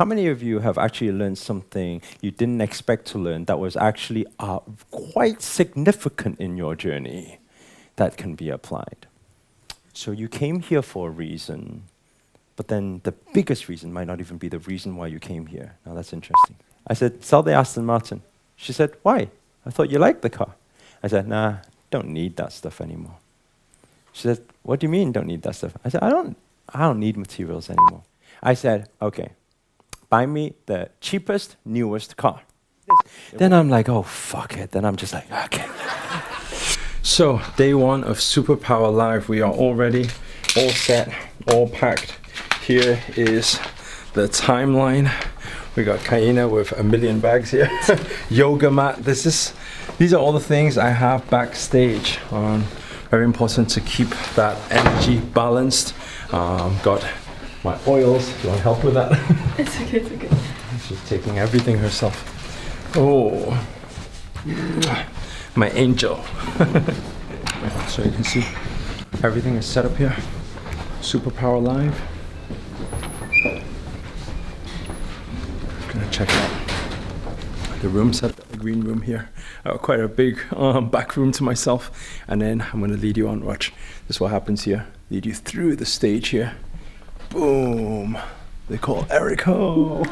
How many of you have actually learned something you didn't expect to learn that was actually quite significant in your journey that can be applied? So you came here for a reason, but then the biggest reason might not even be the reason why you came here. Now that's interesting. I said, sell the Aston Martin. She said, why? I thought you liked the car. I said, nah, don't need that stuff anymore. She said, what do you mean don't need that stuff? I said, I don't need materials anymore. I said, okay, buy me the cheapest, newest car. Then I'm like, oh, fuck it. Then I'm just like, okay. So, day one of Superpower Live. We are all ready, all set, all packed. Here is the timeline. We got Kaina with a million bags here. Yoga mat. These are all the things I have backstage. Very important to keep that energy balanced. Got my oils. Do you want help with that? It's okay, it's okay. She's taking everything herself. Oh, my angel. So you can see everything is set up here. Superpower Live. Gonna check out the room set, the green room here. Quite a big back room to myself. And then I'm gonna lead you on. Watch. This is what happens here. Lead you through the stage here. Boom. They call Erico.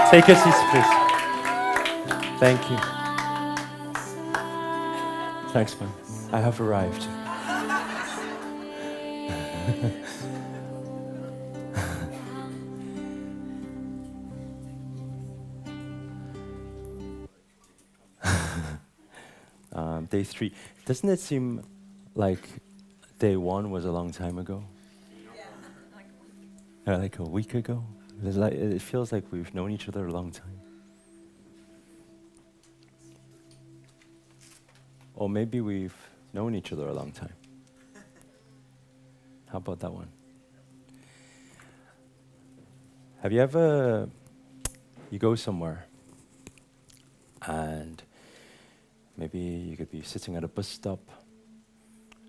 Take a seat, please. Thank you. Thanks, man. I have arrived. Day 3. Doesn't it seem like day 1 was a long time ago? Yeah. Like a week ago? It feels like we've known each other a long time. Or maybe we've known each other a long time. How about that one? Have you ever, you go somewhere and maybe you could be sitting at a bus stop,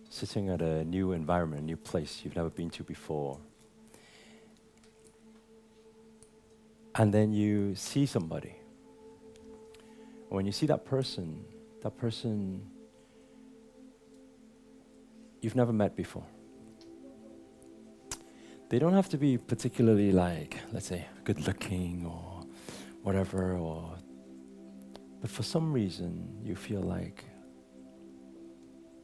sitting at a new environment, a new place you've never been to before. And then you see somebody. When you see that person you've never met before. They don't have to be particularly like, let's say, good looking or whatever, but for some reason you feel like,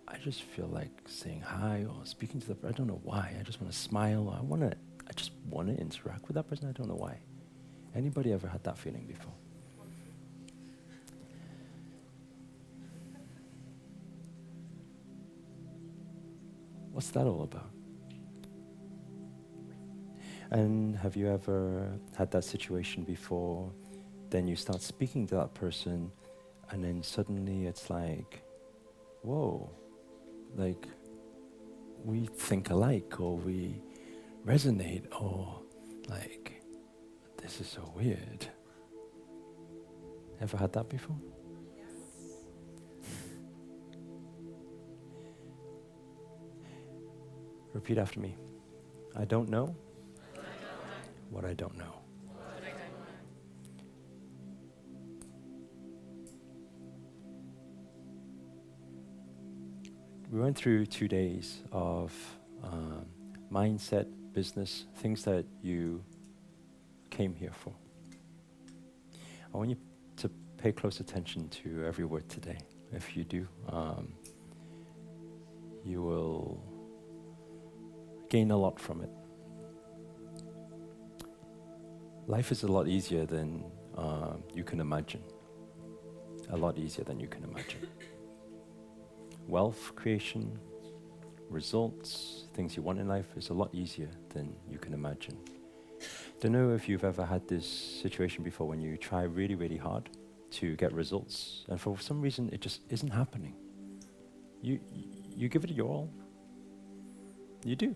I just feel like saying hi or speaking to the person. I don't know why. I just want to smile. I just want to interact with that person. I don't know why. Anybody ever had that feeling before? What's that all about? And have you ever had that situation before? Then you start speaking to that person, and then suddenly it's like, whoa, like we think alike, or we resonate, or like, this is so weird. Ever had that before? Yes. Repeat after me. I don't know what I don't know. We went through 2 days of mindset, business, things that you came here for. I want you to pay close attention to every word today. If you do, you will gain a lot from it. Life is a lot easier than you can imagine. A lot easier than you can imagine. Wealth creation, results, things you want in life is a lot easier than you can imagine. Don't know if you've ever had this situation before when you try really, really hard to get results, and for some reason it just isn't happening. You give it your all. You do.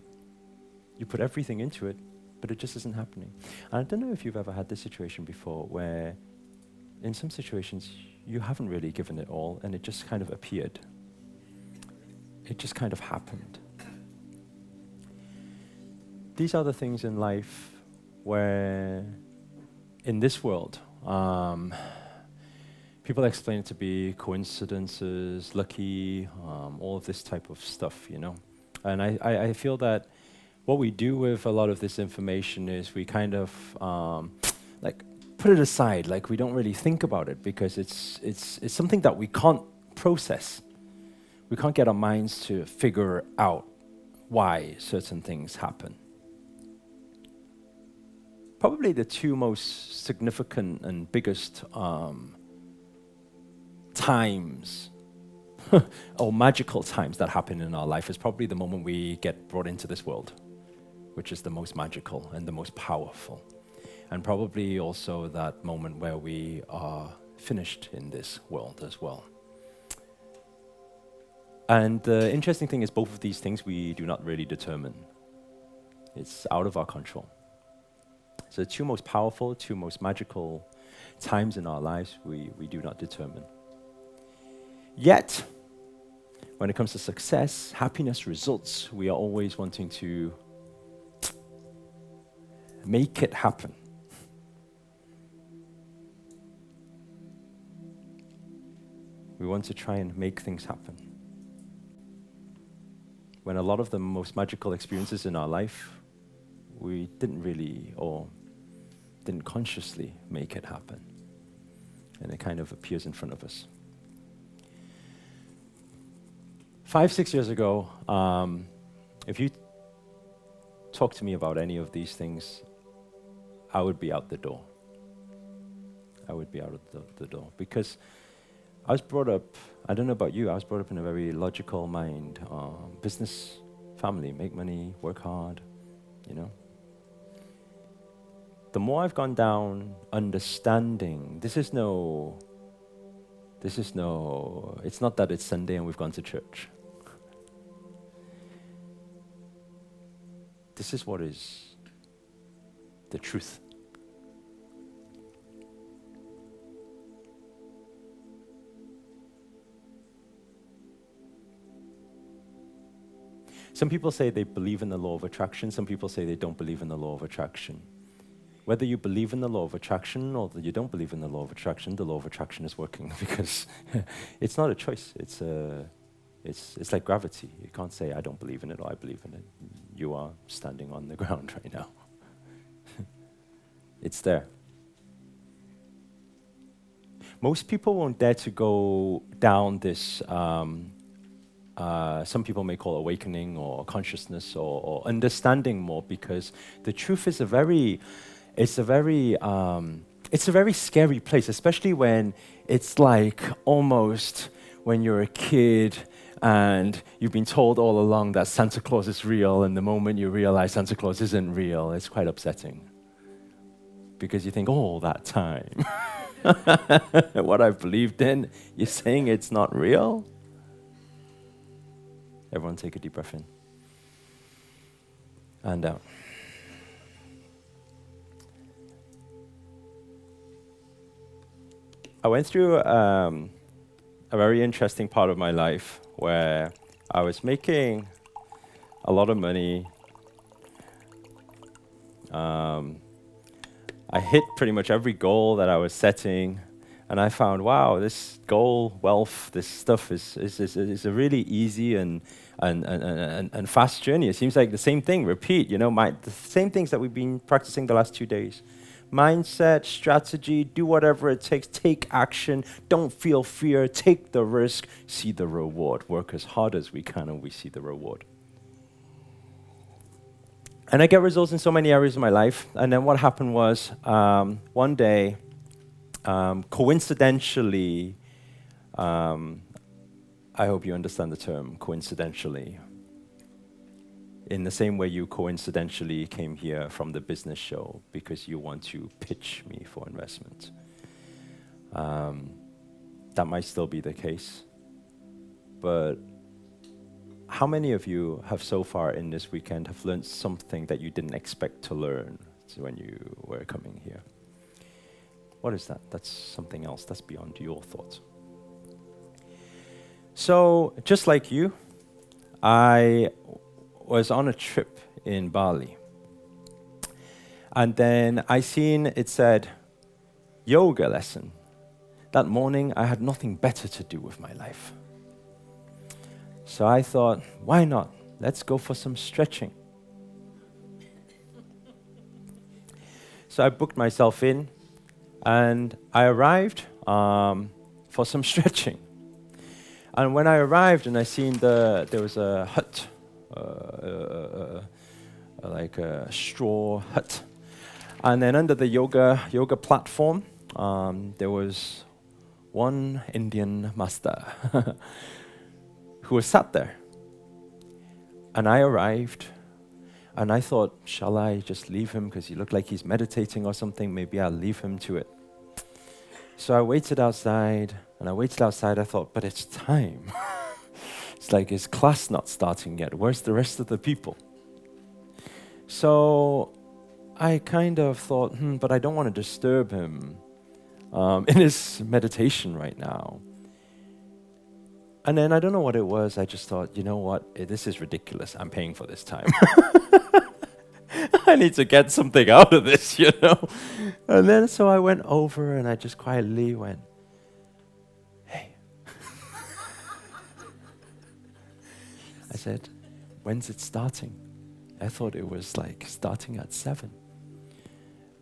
You put everything into it, but it just isn't happening. And I don't know if you've ever had this situation before where in some situations you haven't really given it all and it just kind of appeared. It just kind of happened. These are the things in life where in this world, people explain it to be coincidences, lucky, all of this type of stuff, you know. And I feel that what we do with a lot of this information is we kind of like put it aside, like we don't really think about it because it's something that we can't process. We can't get our minds to figure out why certain things happen. Probably the two most significant and biggest times or magical times that happen in our life is probably the moment we get brought into this world, which is the most magical and the most powerful. And probably also that moment where we are finished in this world as well. And the interesting thing is both of these things we do not really determine. It's out of our control. So the two most powerful, two most magical times in our lives we do not determine. Yet, when it comes to success, happiness, results, we are always wanting to make it happen. We want to try and make things happen. When a lot of the most magical experiences in our life, we didn't really or didn't consciously make it happen. And it kind of appears in front of us. 5-6 years ago, if you talk to me about any of these things, I would be out the door. I would be out of the door. Because I was brought up, I don't know about you, I was brought up in a very logical mind, business family, make money, work hard, you know. The more I've gone down understanding, it's not that it's Sunday and we've gone to church. This is what is the truth. Some people say they believe in the law of attraction. Some people say they don't believe in the law of attraction. Whether you believe in the law of attraction or that you don't believe in the law of attraction is working because it's not a choice. It's like gravity. You can't say, I don't believe in it or I believe in it. You are standing on the ground right now. It's there. Most people won't dare to go down this, some people may call awakening or consciousness or understanding more, because the truth is it's a very scary place, especially when it's like almost when you're a kid and you've been told all along that Santa Claus is real, and the moment you realize Santa Claus isn't real, it's quite upsetting. Because you think, oh, that time, what I believed in, you're saying it's not real? Everyone take a deep breath in and out. I went through a very interesting part of my life where I was making a lot of money. I hit pretty much every goal that I was setting, and I found, wow, this goal, wealth, this stuff is a really easy and fast journey. It seems like the same thing, repeat, the same things that we've been practicing the last 2 days. Mindset, strategy, do whatever it takes, take action, don't feel fear, take the risk, see the reward. Work as hard as we can and we see the reward. And I get results in so many areas of my life. And then what happened was, one day, coincidentally, I hope you understand the term coincidentally. in the same way you coincidentally came here from the business show because you want to pitch me for investment. That might still be the case. But how many of you have so far in this weekend have learned something that you didn't expect to learn when you were coming here? What is that? That's something else. That's beyond your thoughts. So, just like you, I was on a trip in Bali. And then I seen it said, yoga lesson. That morning, I had nothing better to do with my life. So I thought, why not? Let's go for some stretching. So I booked myself in, and I arrived for some stretching. And when I arrived and I seen there was a hut, like a straw hut. And then under the yoga platform, there was one Indian master who was sat there. And I arrived, and I thought, shall I just leave him because he looked like he's meditating or something? Maybe I'll leave him to it. So I waited outside, and I waited outside. I thought, but it's time. It's like, is class not starting yet? Where's the rest of the people? So I kind of thought, but I don't want to disturb him in his meditation right now. And then I don't know what it was. I just thought, you know what? This is ridiculous. I'm paying for this time. I need to get something out of this, you know? And then so I went over and I just quietly went, hey. I said, when's it starting? I thought it was like starting at 7.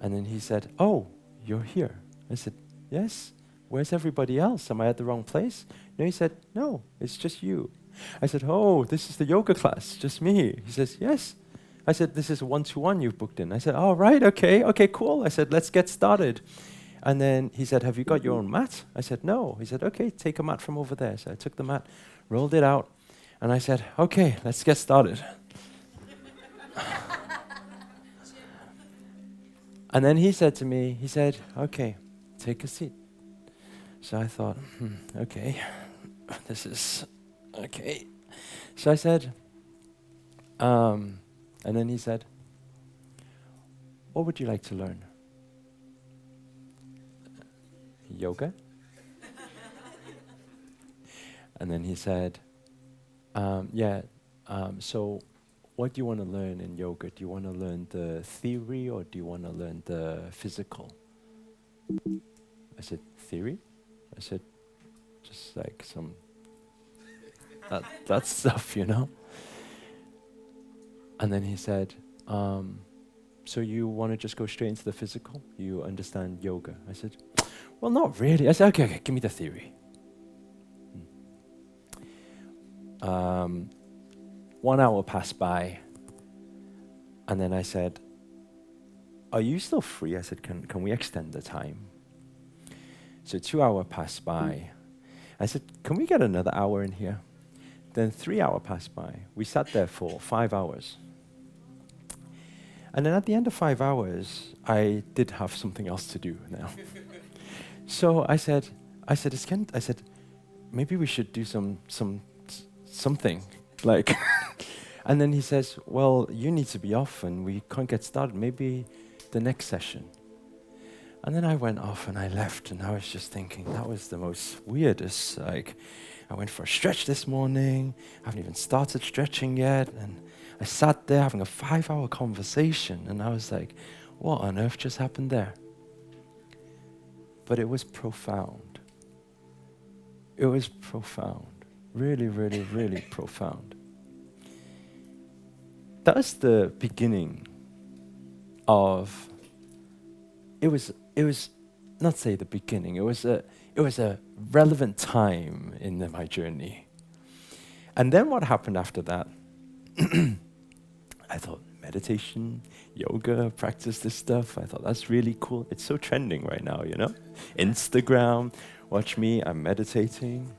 And then he said, oh, you're here. I said, yes. Where's everybody else? Am I at the wrong place? No, he said, no, it's just you. I said, oh, this is the yoga class, just me. He says, yes. I said, this is a 1-to-1 you've booked in. I said, oh, right, okay, cool. I said, let's get started. And then he said, have you got your own mat? I said, no. He said, okay, take a mat from over there. So I took the mat, rolled it out, and I said, okay, let's get started. And then he said to me, he said, okay, take a seat. So I thought, okay, this is okay. So I said, and then he said, what would you like to learn? Yoga? And then he said, so what do you want to learn in yoga? Do you want to learn the theory or do you want to learn the physical? I said, theory? I said, just like some, that stuff, you know? And then he said, so you want to just go straight into the physical? You understand yoga? I said, well, not really. I said, okay, give me the theory. 1 hour passed by, and then I said, are you still free? I said, can we extend the time? So 2 hours passed by. I said, can we get another hour in here? Then 3 hours passed by. We sat there for 5 hours. And then at the end of 5 hours, I did have something else to do now. So I said, maybe we should do something like. And then he says, well, you need to be off and we can't get started. Maybe the next session. And then I went off and I left, and I was just thinking, that was the most weirdest. Like, I went for a stretch this morning. I haven't even started stretching yet. And I sat there having a 5-hour conversation, and I was like, what on earth just happened there? But it was profound. It was profound. Really, really, really profound. That's the beginning of, it was not say the beginning, it was a relevant time in my journey. And then what happened after that? I thought, meditation, yoga, practice this stuff. I thought, that's really cool. It's so trending right now, you know? Instagram, watch me, I'm meditating.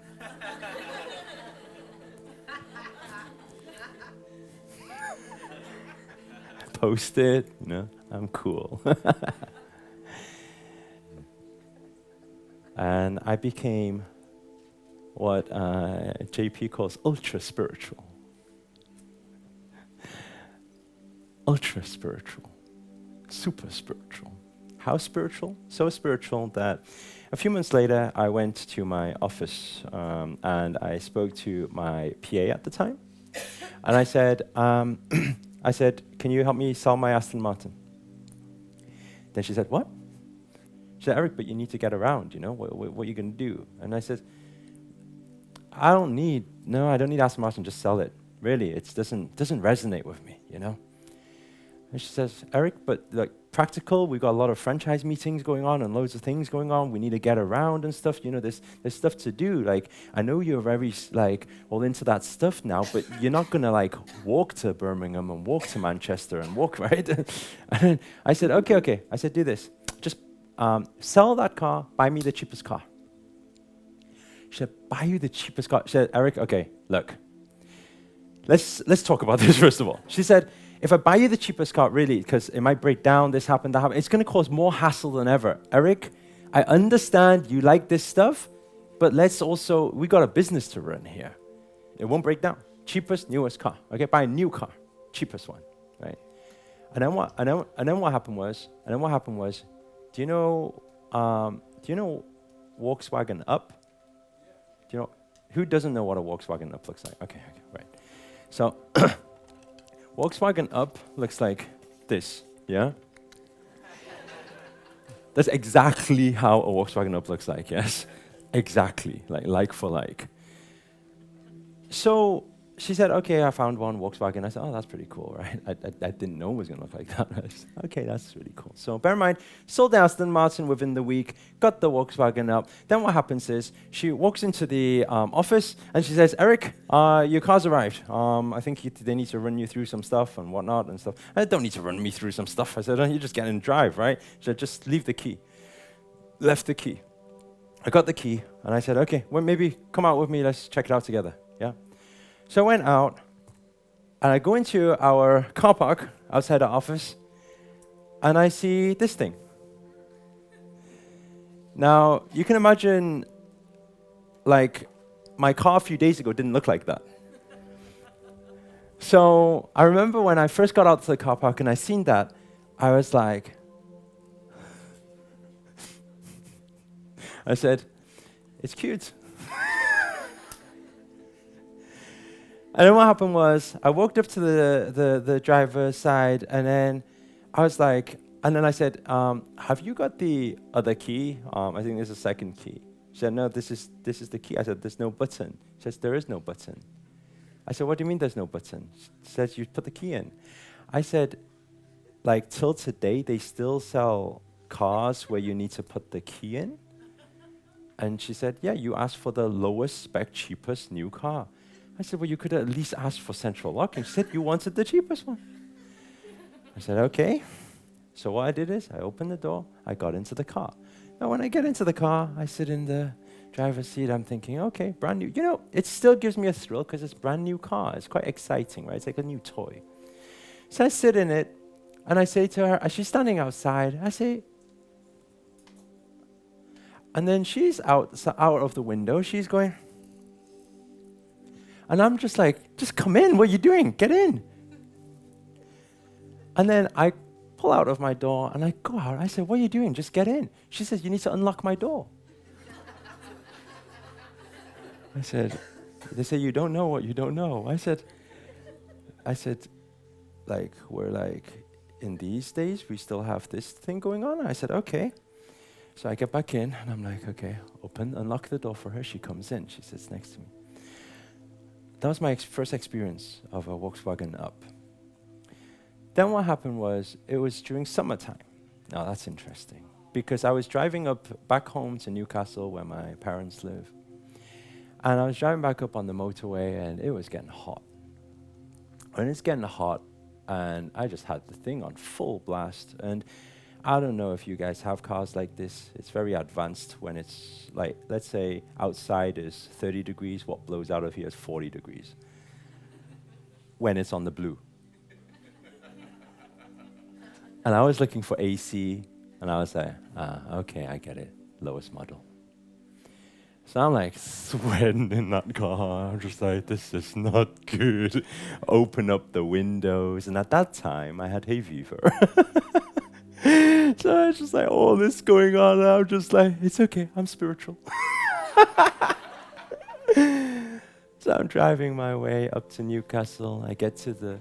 post it, you know, I'm cool. And I became what JP calls ultra spiritual. Ultra spiritual, super spiritual. How spiritual? So spiritual that a few months later, I went to my office and I spoke to my PA at the time. And I said, can you help me sell my Aston Martin? Then she said, what? She said, Eric, but you need to get around, you know, what are you going to do? And I said, I don't need Aston Martin, just sell it. Really, it doesn't resonate with me, you know? And she says, Eric, but like practical, we've got a lot of franchise meetings going on and loads of things going on. We need to get around and stuff. You know, there's stuff to do. Like, I know you're very like all into that stuff now, but you're not gonna like walk to Birmingham and walk to Manchester and walk, right? And I said, okay. I said, do this. Just sell that car, buy me the cheapest car. She said, buy you the cheapest car. She said, Eric, okay, look. Let's talk about this first of all. She said, if I buy you the cheapest car, really, because it might break down, this happened, that happened, it's going to cause more hassle than ever. Eric, I understand you like this stuff, but we got a business to run here. It won't break down. Cheapest, newest car. Okay, buy a new car, cheapest one, right? And then what happened was, do you know Volkswagen Up? Do you know, who doesn't know what a Volkswagen Up looks like? Okay, right. So, Volkswagen Up looks like this, yeah? That's exactly how a Volkswagen Up looks like, yes? Exactly, like for like. So she said, okay, I found one Volkswagen. I said, oh, that's pretty cool, right? I didn't know it was going to look like that. I said, okay, that's really cool. So bear in mind, sold the Aston Martin within the week, got the Volkswagen Up. Then what happens is she walks into the office and she says, Eric, your car's arrived. I think they need to run you through some stuff and whatnot and stuff. I don't need to run me through some stuff. I said, you just get in and drive, right? She said, just leave the key. Left the key. I got the key and I said, okay, well, maybe come out with me. Let's check it out together, yeah? So I went out, and I go into our car park outside the office, and I see this thing. Now, you can imagine, like, my car a few days ago didn't look like that. So I remember when I first got out to the car park and I seen that, I was like, I said, it's cute. And then what happened was, I walked up to the driver's side, and then I was like, and then I said, have you got the other key? I think there's a second key. She said, no, this is the key. I said, there's no button. She says, there is no button. I said, what do you mean there's no button? She says, you put the key in. I said, like, till today, they still sell cars where you need to put the key in? And she said, yeah, you asked for the lowest spec, cheapest new car. I said, well, you could at least ask for central locking. She said, you wanted the cheapest one. I said, okay. So what I did is I opened the door. I got into the car. Now, when I get into the car, I sit in the driver's seat. I'm thinking, okay, brand new. You know, it still gives me a thrill because it's a brand new car. It's quite exciting, right? It's like a new toy. So I sit in it, and I say to her, she's standing outside. I say, and then she's out of the window. She's going, and I'm just like, just come in. What are you doing? Get in. And then I pull out of my door and I go out. I said, what are you doing? Just get in. She says, you need to unlock my door. I said, they say, you don't know what you don't know. I said, like, we're like, in these days, we still have this thing going on. I said, okay. So I get back in and I'm like, okay, unlock the door for her. She comes in. She sits next to me. That was my first experience of a Volkswagen Up. Then what happened was, it was during summertime. Now that's interesting, because I was driving back home to Newcastle where my parents live. And I was driving back up on the motorway and it was getting hot. And it's getting hot and I just had the thing on full blast. And I don't know if you guys have cars like this. It's very advanced when it's like, let's say outside is 30 degrees, what blows out of here is 40 degrees when it's on the blue. And I was looking for AC, and I was like, okay, I get it, lowest model. So I'm like sweating in that car. I'm just like, this is not good. Open up the windows. And at that time, I had hay fever. So I was just like, all this going on. And I'm just like, it's okay, I'm spiritual. So I'm driving my way up to Newcastle. I get to the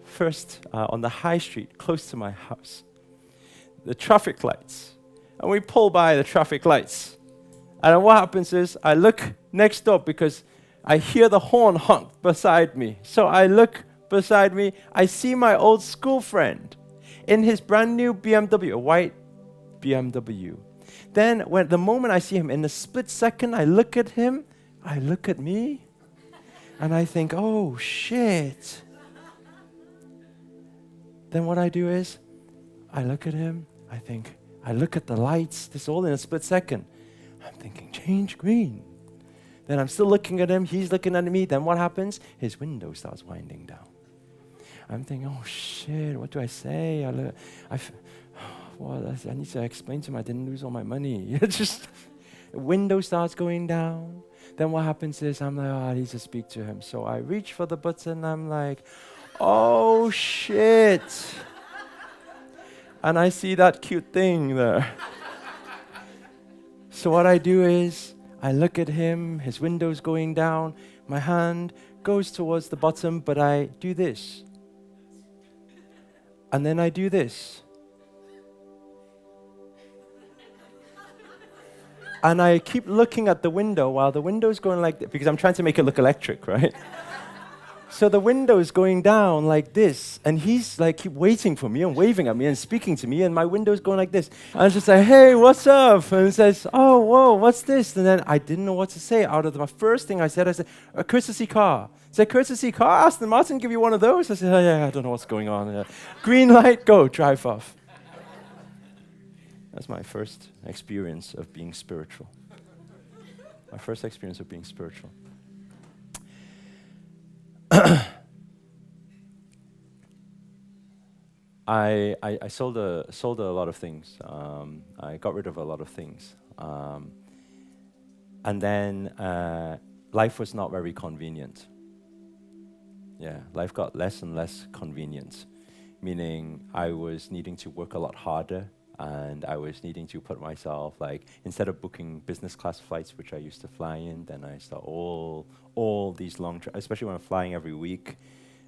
first, on the high street, close to my house. The traffic lights. And we pull by the traffic lights. And then what happens is I look next door because I hear the horn honk beside me. So I look beside me. I see my old school friend in his brand new BMW, a white BMW. Then the moment I see him, in a split second, I look at him, I look at me, and I think, oh, shit. Then what I do is I look at him, I look at the lights. This is all in a split second. I'm thinking, change green. Then I'm still looking at him. He's looking at me. Then what happens? His window starts winding down. I'm thinking, oh, shit, what do I say? I need to explain to him I didn't lose all my money. Just, window starts going down. Then what happens is I'm like, I need to speak to him. So I reach for the button. I'm like, oh, shit. And I see that cute thing there. So what I do is I look at him, his window's going down, my hand goes towards the bottom, but I do this. And then I do this. And I keep looking at the window while the window's going like this, because I'm trying to make it look electric, right? So the window's going down like this, and he's like keep waiting for me and waving at me and speaking to me, and my window's going like this. And I'm just like, hey, what's up? And he says, oh, whoa, what's this? And then I didn't know what to say. Out of my first thing I said, a courtesy car. I said, courtesy car? Aston Martin give you one of those? I said, oh, yeah, I don't know what's going on. Green light, go, drive off. That's my first experience of being spiritual. My first experience of being spiritual. I sold a lot of things. I got rid of a lot of things. And then life was not very convenient. Yeah, life got less and less convenient, meaning I was needing to work a lot harder, and I was needing to put myself, like, instead of booking business class flights, which I used to fly in, then I start all these long trips, especially when I'm flying every week,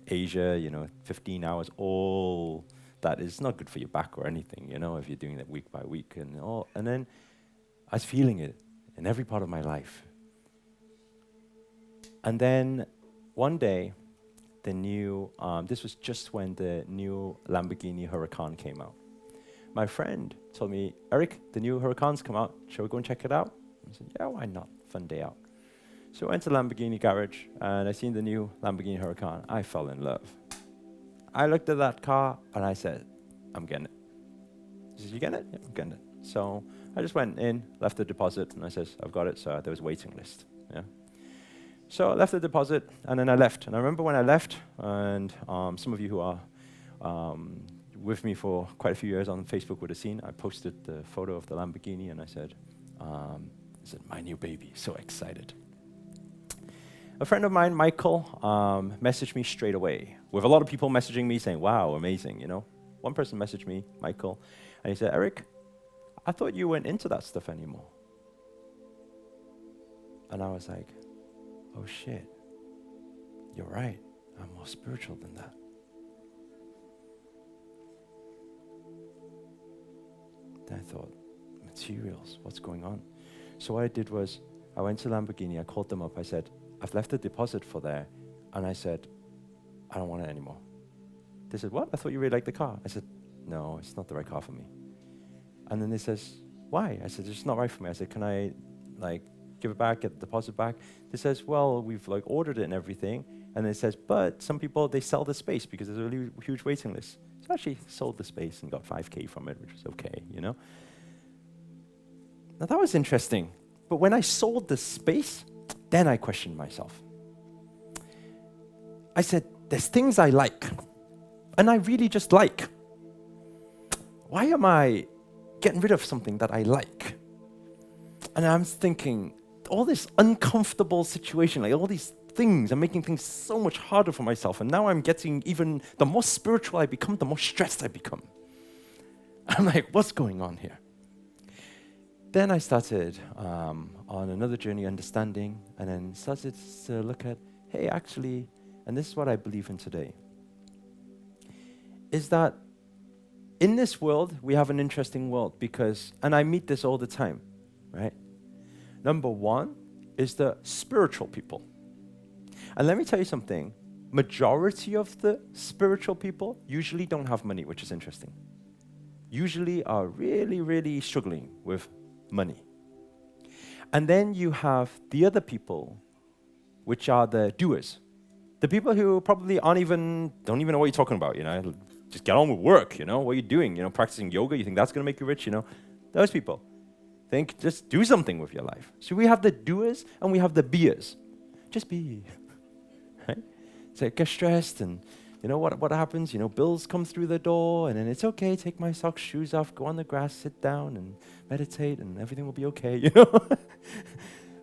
Asia, 15 hours, all that is not good for your back or anything, if you're doing that week by week. And then I was feeling it in every part of my life. And then one day, this was just when the new Lamborghini Huracan came out. My friend told me, Eric, the new Huracan's come out. Shall we go and check it out? I said, yeah, why not? Fun day out. So I went to Lamborghini garage, and I seen the new Lamborghini Huracan. I fell in love. I looked at that car, and I said, I'm getting it. He said, you getting it? Yeah, I'm getting it. So I just went in, left the deposit, and I said, I've got it. So there was a waiting list. Yeah. So I left the deposit, and then I left. And I remember when I left, and some of you who are with me for quite a few years on Facebook would have seen, I posted the photo of the Lamborghini, and I said, my new baby, so excited. A friend of mine, Michael, messaged me straight away, with a lot of people messaging me saying, wow, amazing, One person messaged me, Michael, and he said, Eric, I thought you weren't into that stuff anymore. And I was like, oh shit, you're right, I'm more spiritual than that. Then I thought, materials, what's going on? So what I did was, I went to Lamborghini, I called them up, I said, I've left a deposit for there, and I said, I don't want it anymore. They said, what? I thought you really liked the car. I said, no, it's not the right car for me. And then they says, why? I said, it's not right for me. I said, can I give it back, get the deposit back? They says, well, we've ordered it and everything. And it says, but some people, they sell the space because there's a really huge waiting list. So I actually sold the space and got 5K from it, which was okay, Now that was interesting. But when I sold the space, then I questioned myself. I said, there's things I like, and I really just like. why am I getting rid of something that I like? And I'm thinking, all this uncomfortable situation, like all these things, I'm making things so much harder for myself. And now I'm getting even, the more spiritual I become, the more stressed I become. I'm like, what's going on here? Then I started on another journey, understanding, and then started to look at, hey, actually, and this is what I believe in today, is that in this world, we have an interesting world because, and I meet this all the time, right? Number one is the spiritual people. And let me tell you something, majority of the spiritual people usually don't have money, which is interesting. Usually are really, really struggling with money. And then you have the other people, which are the doers. The people who probably don't even know what you're talking about, just get on with work, what are you doing? Practicing yoga, you think that's going to make you rich, Those people think, just do something with your life. So we have the doers and we have the beers. Just be, right? So get stressed and what happens? Bills come through the door and then it's okay, take my socks, shoes off, go on the grass, sit down and meditate and everything will be okay,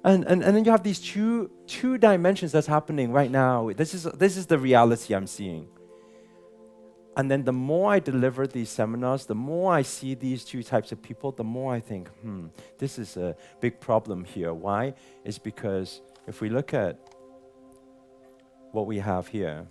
And then you have these two dimensions that's happening right now. This is the reality I'm seeing. And then the more I deliver these seminars, the more I see these two types of people, the more I think, this is a big problem here. Why? It's because if we look at what we have here,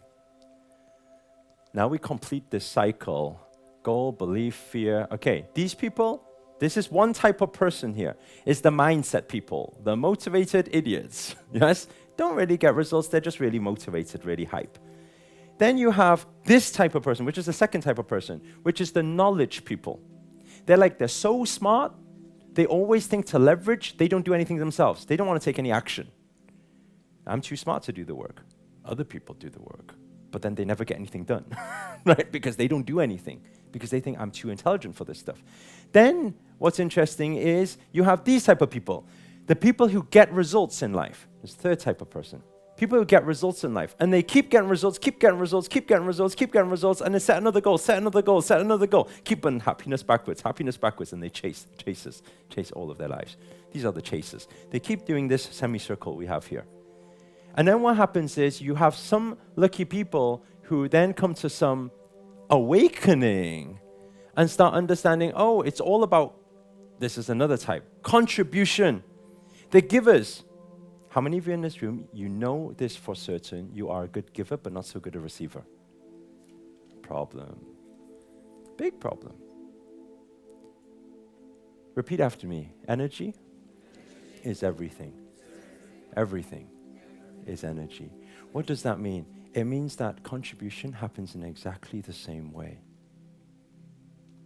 now we complete this cycle. Goal, belief, fear. Okay, these people, this is one type of person here. It's the mindset people, the motivated idiots. Yes? Don't really get results, they're just really motivated, really hype. Then you have this type of person, which is the second type of person, which is the knowledge people. They're so smart, they always think to leverage, they don't do anything themselves. They don't want to take any action. I'm too smart to do the work. Other people do the work. But then they never get anything done, right? Because they don't do anything, because they think I'm too intelligent for this stuff. Then what's interesting is you have these type of people, the people who get results in life. There's the third type of person. People who get results in life, and they keep getting results, keep getting results, keep getting results, keep getting results, and then set another goal, set another goal, set another goal. Keep on happiness backwards, and they chase all of their lives. These are the chasers. They keep doing this semicircle we have here. And then what happens is you have some lucky people who then come to some awakening and start understanding, oh, it's all about, this is another type, contribution. The givers. How many of you in this room, you know this for certain, you are a good giver but not so good a receiver? Problem. Big problem. Repeat after me. Energy is everything. Everything is energy. What does that mean? It means that contribution happens in exactly the same way.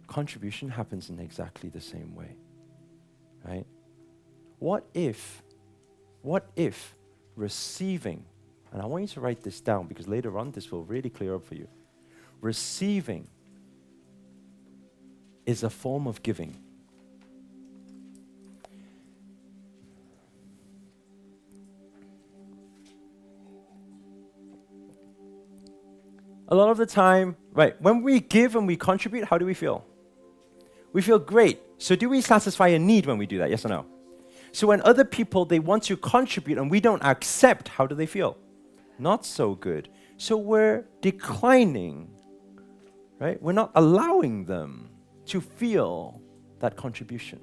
Contribution happens in exactly the same way, right? What if receiving, and I want you to write this down because later on this will really clear up for you. Receiving is a form of giving. A lot of the time, right, when we give and we contribute, how do we feel? We feel great. So do we satisfy a need when we do that, yes or no? So when other people, they want to contribute and we don't accept, how do they feel? Not so good. So we're declining, right? We're not allowing them to feel that contribution.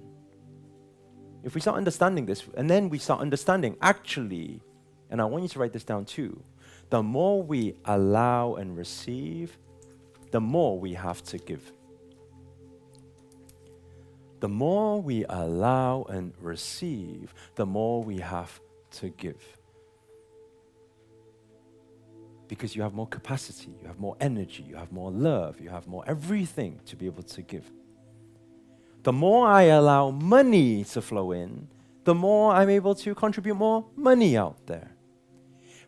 If we start understanding this, and then we start understanding, actually, and I want you to write this down too, the more we allow and receive, the more we have to give. The more we allow and receive, the more we have to give. Because you have more capacity, you have more energy, you have more love, you have more everything to be able to give. The more I allow money to flow in, the more I'm able to contribute more money out there.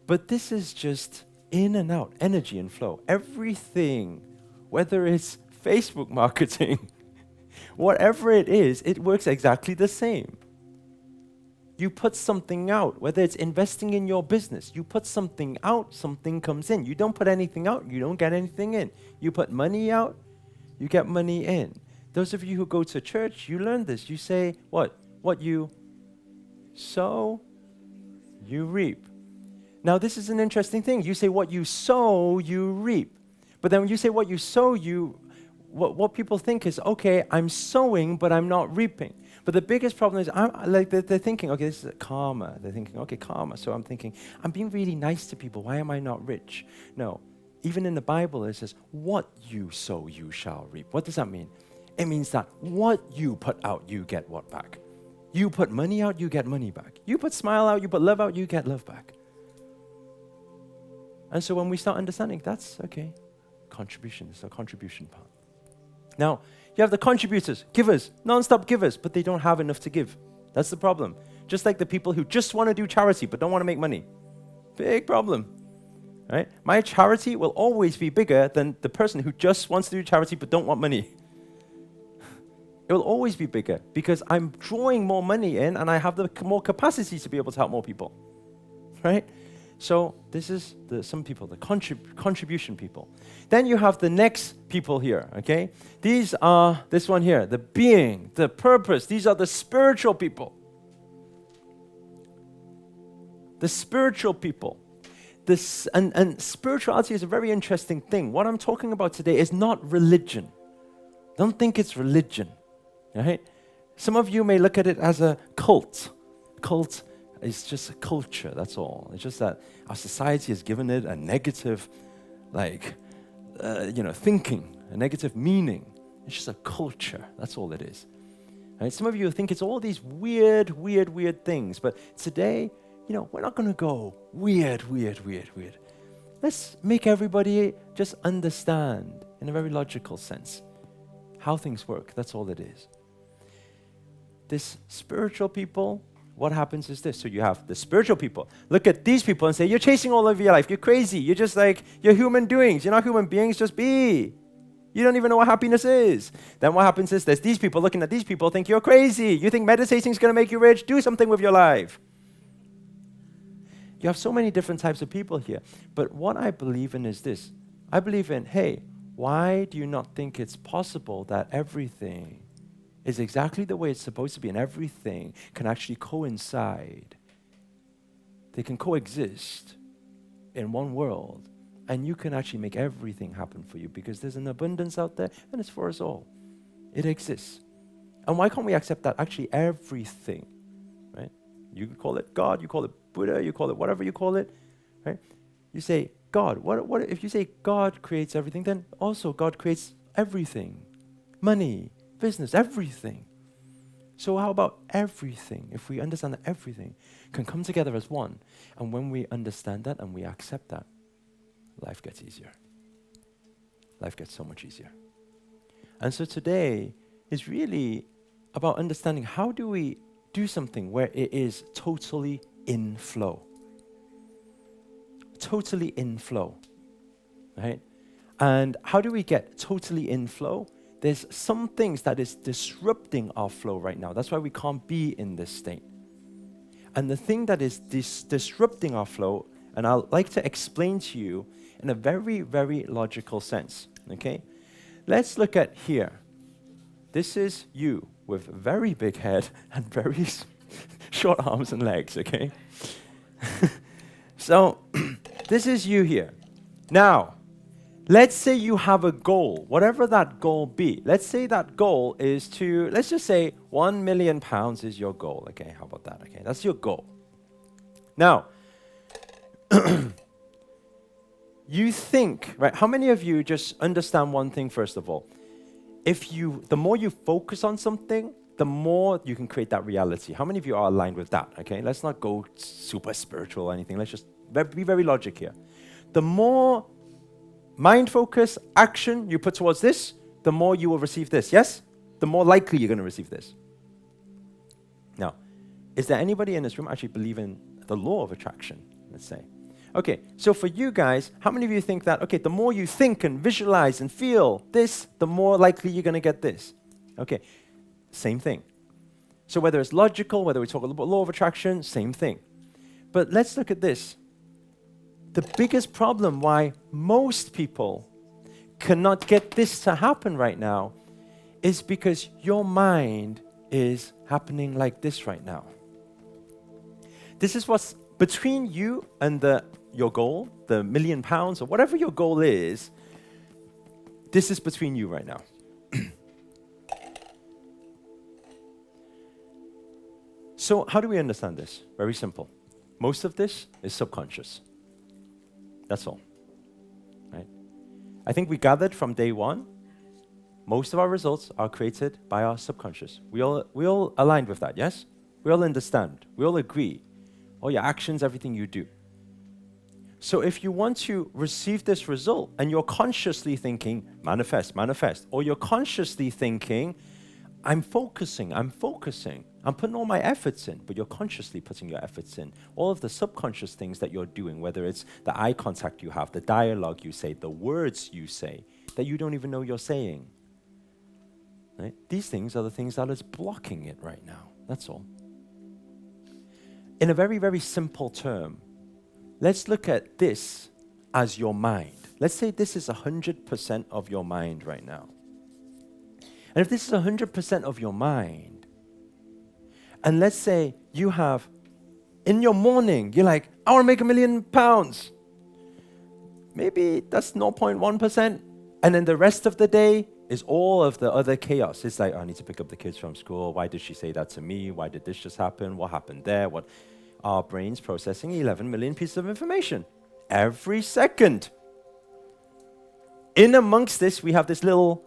But this is just in and out, energy and flow. Everything, whether it's Facebook marketing, whatever it is, it works exactly the same. You put something out, whether it's investing in your business, you put something out, something comes in. You don't put anything out, you don't get anything in. You put money out, you get money in. Those of you who go to church, you learn this. You say, what? What you sow, you reap. Now, this is an interesting thing. You say what you sow, you reap. But then when you say what you sow, what people think is, okay, I'm sowing, but I'm not reaping. But the biggest problem is, they're thinking, okay, this is karma. They're thinking, okay, karma. So I'm thinking, I'm being really nice to people. Why am I not rich? No. Even in the Bible, it says, what you sow, you shall reap. What does that mean? It means that what you put out, you get what back? You put money out, you get money back. You put smile out, you put love out, you get love back. And so when we start understanding, that's okay. Contribution is the contribution part. Now, you have the contributors, givers, non-stop givers, but they don't have enough to give. That's the problem. Just like the people who just want to do charity but don't want to make money. Big problem. Right? My charity will always be bigger than the person who just wants to do charity but don't want money. It will always be bigger because I'm drawing more money in and I have the more capacity to be able to help more people. Right? So this is some people, the contribution people. Then you have the next people here, okay? These are, this one here, the being, the purpose. These are the spiritual people. The spiritual people. This, and spirituality is a very interesting thing. What I'm talking about today is not religion. Don't think it's religion, right? Some of you may look at it as a cult. Cult is just a culture, that's all. It's just that our society has given it a negative, thinking, a negative meaning. It's just a culture, that's all it is. Right? Some of you think it's all these weird things, but today, we're not going to go weird. Let's make everybody just understand in a very logical sense how things work. That's all it is. This spiritual people, what happens is this. So you have the spiritual people. Look at these people and say, you're chasing all over your life. You're crazy. You're just you're human doings. You're not human beings. Just be. You don't even know what happiness is. Then what happens is there's these people looking at these people think you're crazy. You think meditating is going to make you rich? Do something with your life. You have so many different types of people here. But what I believe in is this. I believe in, hey, why do you not think it's possible that everything is exactly the way it's supposed to be and everything can actually coincide? They can coexist in one world and you can actually make everything happen for you because there's an abundance out there and it's for us all. It exists. And why can't we accept that actually everything, right? You call it God, you call it Buddha, you call it whatever you call it, right? You say, God, what if you say God creates everything, then also God creates everything. Money, business, everything. So how about everything? If we understand that everything can come together as one, and when we understand that and we accept that, life gets easier. Life gets so much easier. And so today is really about understanding how do we do something where it is totally in flow. Totally in flow, right? And how do we get totally in flow? There's some things that is disrupting our flow right now. That's why we can't be in this state. And the thing that is disrupting our flow, and I'd like to explain to you in a very, very logical sense, okay? Let's look at here. This is you with a very big head and very short arms and legs, okay? So, this is you here. Now, let's say you have a goal, whatever that goal be. Let's say that goal is to, let's just say £1 million is your goal. Okay, how about that? Okay, that's your goal. Now, you think, right, how many of you just understand one thing first of all? The more you focus on something, the more you can create that reality. How many of you are aligned with that? Okay, let's not go super spiritual or anything. Let's just be very logic here. The more mind focus, action you put towards this, the more you will receive this. Yes? The more likely you're going to receive this. Now, is there anybody in this room actually believe in the law of attraction, let's say? Okay, so for you guys, how many of you think that, okay, the more you think and visualize and feel this, the more likely you're going to get this? Okay, same thing. So whether it's logical, whether we talk about law of attraction, same thing. But let's look at this. The biggest problem why most people cannot get this to happen right now is because your mind is happening like this right now. This is what's between you and your goal, the £1 million or whatever your goal is. This is between you right now. So how do we understand this? Very simple. Most of this is subconscious. That's all. Right? I think we gathered from day one, most of our results are created by our subconscious. We all aligned with that, yes? We all understand. We all agree. All your actions, everything you do. So if you want to receive this result and you're consciously thinking, manifest, manifest, or you're consciously thinking, I'm focusing, I'm putting all my efforts in, but you're consciously putting your efforts in. All of the subconscious things that you're doing, whether it's the eye contact you have, the dialogue you say, the words you say, that you don't even know you're saying. Right? These things are the things that is blocking it right now. That's all. In a very, very simple term, let's look at this as your mind. Let's say this is 100% of your mind right now. And if this is 100% of your mind, and let's say you have, in your morning, you're like, I want to make £1 million. Maybe that's 0.1%. And then the rest of the day is all of the other chaos. It's like, I need to pick up the kids from school. Why did she say that to me? Why did this just happen? What happened there? What? Our brain's processing 11 million pieces of information every second. In amongst this, we have this little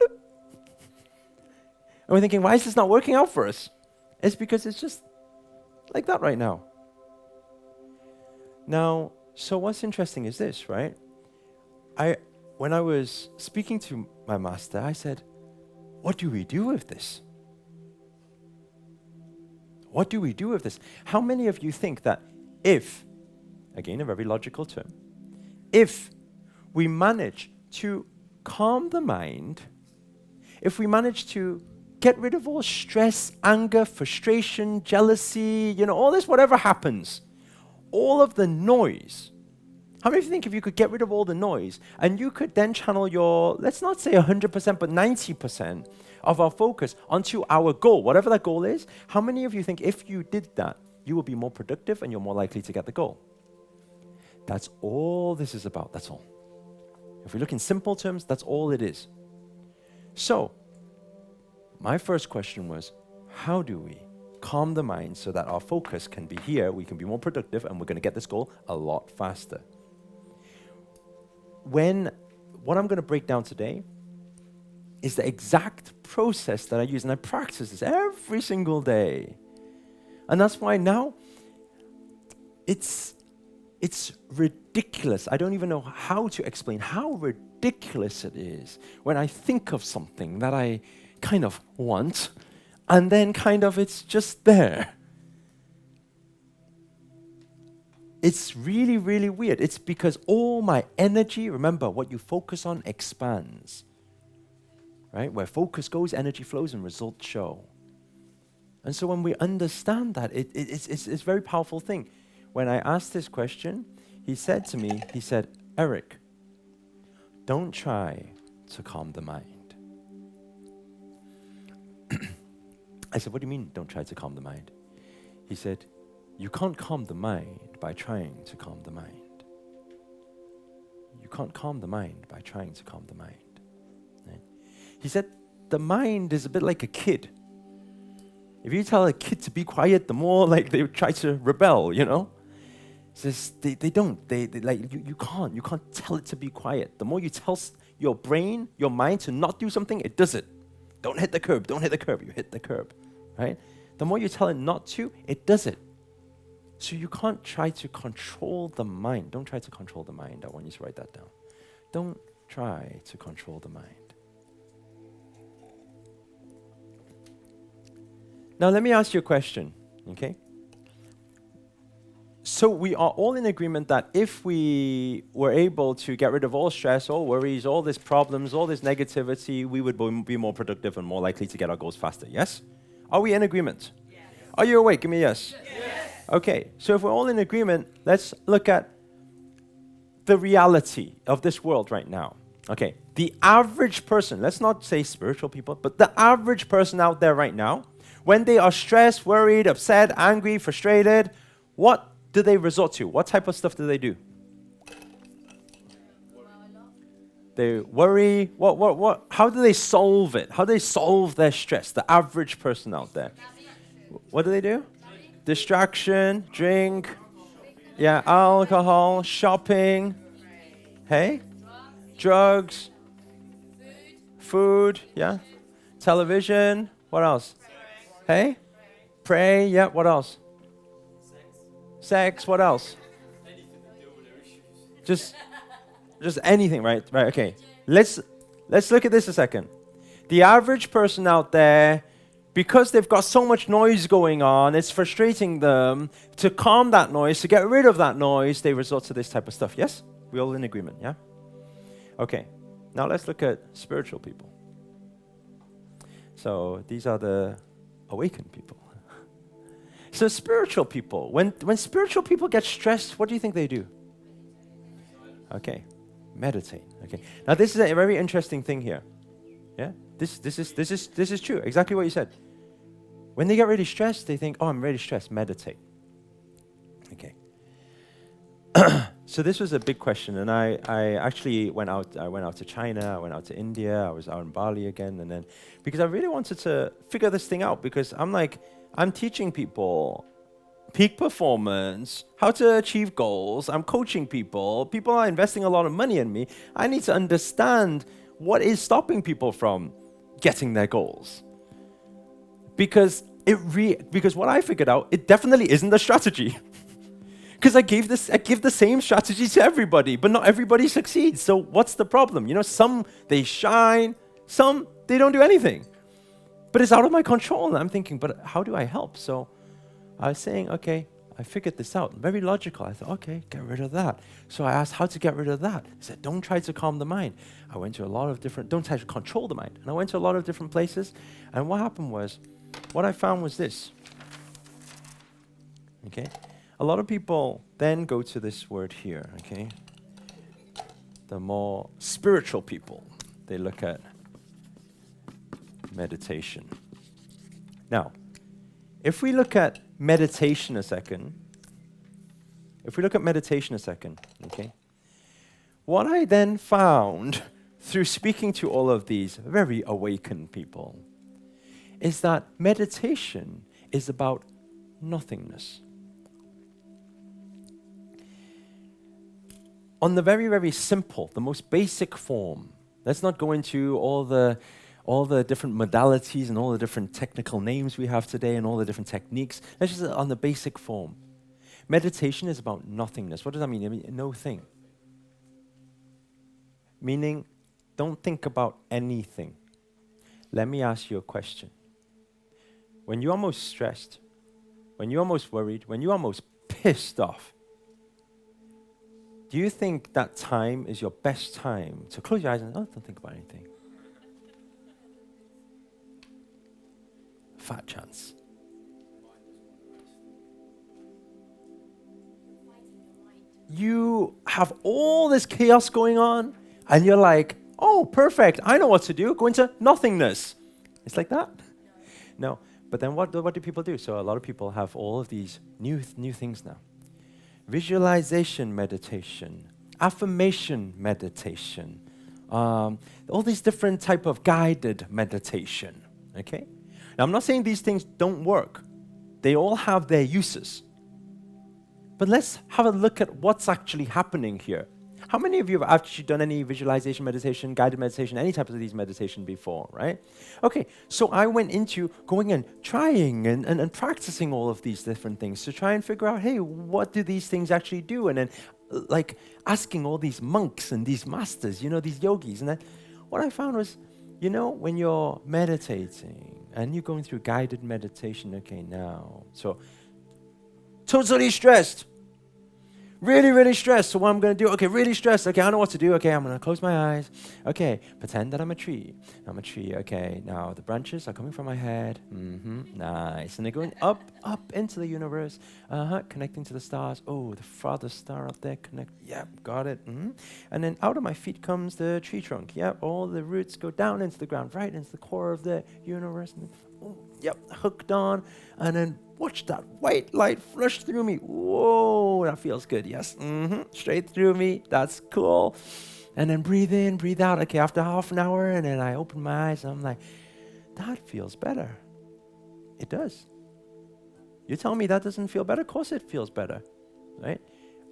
boop. And we're thinking, why is this not working out for us? It's because it's just like that right now. Now, so what's interesting is this, right? When I was speaking to my master, I said, what do we do with this? What do we do with this? How many of you think that if, again, a very logical term, if we manage to calm the mind, if we manage to get rid of all stress, anger, frustration, jealousy, all this, whatever happens, all of the noise, how many of you think if you could get rid of all the noise and you could then channel your, let's not say 100%, but 90% of our focus onto our goal, whatever that goal is, how many of you think if you did that, you will be more productive and you're more likely to get the goal? That's all this is about, that's all. If we look in simple terms, that's all it is. So, my first question was, how do we calm the mind so that our focus can be here, we can be more productive, and we're going to get this goal a lot faster? What I'm going to break down today is the exact process that I use, and I practice this every single day. And that's why now it's ridiculous. I don't even know how to explain how ridiculous it is when I think of something that I kind of want, and then kind of it's just there. It's really, really weird. It's because all my energy, remember, what you focus on expands. Right? Where focus goes, energy flows, and results show. And so when we understand that, it's a very powerful thing. When I asked this question, he said to me, Eric, don't try to calm the mind. I said, what do you mean, don't try to calm the mind? He said, you can't calm the mind by trying to calm the mind. You can't calm the mind by trying to calm the mind. Right? He said, the mind is a bit like a kid. If you tell a kid to be quiet, the more like they try to rebel, Says they don't. They like you can't tell it to be quiet. The more you tell your brain, your mind to not do something, it does it. Don't hit the curb, don't hit the curb, you hit the curb. Right? The more you tell it not to, it does it. So you can't try to control the mind. Don't try to control the mind. I want you to write that down. Don't try to control the mind. Now let me ask you a question, okay? So we are all in agreement that if we were able to get rid of all stress, all worries, all these problems, all this negativity, we would be more productive and more likely to get our goals faster, yes? Are we in agreement? Yes. Are you awake? Give me a yes. Yes. Okay, so if we're all in agreement, let's look at the reality of this world right now. Okay, the average person, let's not say spiritual people, but the average person out there right now, when they are stressed, worried, upset, angry, frustrated, what do they resort to? What type of stuff do they do? They worry. What? How do they solve it? How do they solve their stress? The average person out there. What do they do? Distraction, drink, yeah, alcohol, shopping, hey? Drugs, food, yeah? Television, what else? Hey? Pray, yeah, what else? Sex, what else? Just anything, right? Right, okay. Let's look at this a second. The average person out there, because they've got so much noise going on, it's frustrating them. To calm that noise, to get rid of that noise, they resort to this type of stuff. Yes? We all in agreement, yeah? Okay. Now let's look at spiritual people. So these are the awakened people. So spiritual people, when spiritual people get stressed, what do you think they do? Okay. Meditate. Okay. Now this is a very interesting thing here. Yeah? This is true. Exactly what you said. When they get really stressed, they think, "Oh, I'm really stressed. Meditate." Okay. So this was a big question, and I actually went out. I went out to China. I went out to India. I was out in Bali again, and then because I really wanted to figure this thing out, because I'm teaching people peak performance, how to achieve goals. I'm coaching people. People are investing a lot of money in me. I need to understand what is stopping people from getting their goals. Because what I figured out, it definitely isn't the strategy. Because I give the same strategy to everybody, but not everybody succeeds. So what's the problem? You know, some they shine, some they don't do anything. But it's out of my control. And I'm thinking, but how do I help? So I was saying, okay, I figured this out. Very logical. I thought, okay, get rid of that. So I asked how to get rid of that. He said, don't try to calm the mind. I went to a lot of different, don't try to control the mind. And I went to a lot of different places. And what happened was, what I found was this. Okay? A lot of people then go to this word here, okay? The more spiritual people, they look at meditation. Now, if we look at meditation a second, okay? What I then found through speaking to all of these very awakened people is that meditation is about nothingness. On the very, very simple, the most basic form, let's not go into all the different modalities and all the different technical names we have today and all the different techniques. Let's just on the basic form. Meditation is about nothingness. What does that mean? I mean, no thing. Meaning, don't think about anything. Let me ask you a question. When you're most stressed, when you're most worried, when you're most pissed off, do you think that time is your best time to close your eyes and, don't think about anything? Fat chance. You have all this chaos going on, and you're like, oh, perfect, I know what to do. Go into nothingness. It's like that? No. But then what do people do? So a lot of people have all of these new things now. Visualization meditation, affirmation meditation, all these different type of guided meditation, okay? Now, I'm not saying these things don't work. They all have their uses. But let's have a look at what's actually happening here. How many of you have actually done any visualization meditation, guided meditation, any type of these meditation before, right? Okay, so I went into going and trying and practicing all of these different things to try and figure out, hey, what do these things actually do? And then like asking all these monks and these masters, these yogis. And then what I found was, when you're meditating and you're going through guided meditation, okay, now, so totally stressed. Really, really stressed. So what I'm going to do, okay, really stressed. Okay, I know what to do. Okay, I'm going to close my eyes. Okay, pretend that I'm a tree. I'm a tree. Okay, now the branches are coming from my head. Nice. And they're going up, up into the universe. Connecting to the stars. Oh, the farthest star up there. Connect. Yep, got it. And then out of my feet comes the tree trunk. Yep, all the roots go down into the ground, right into the core of the universe. And yep, hooked on. And then watch that white light flush through me. Whoa, that feels good. Yes. Straight through me. That's cool. And then breathe in, breathe out. Okay, after half an hour, and then I open my eyes, and I'm like, that feels better. It does. You tell me that doesn't feel better? Of course it feels better, right?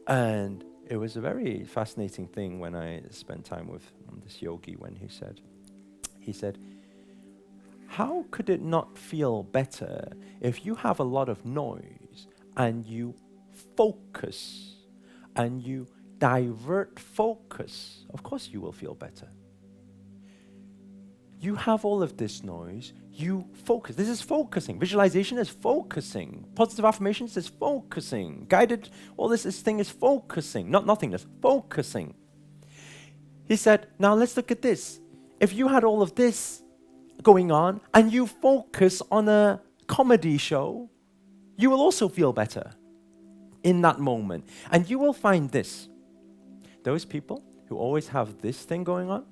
And it was a very fascinating thing when I spent time with this yogi when he said, how could it not feel better if you have a lot of noise and you focus and you divert focus? Of course you will feel better. You have all of this noise, you focus. This is focusing. Visualization is focusing. Positive affirmations is focusing. Guided, all this thing is focusing. Not nothingness, focusing. He said, now let's look at this. If you had all of this going on and you focus on a comedy show, you will also feel better in that moment. And you will find this. Those people who always have this thing going on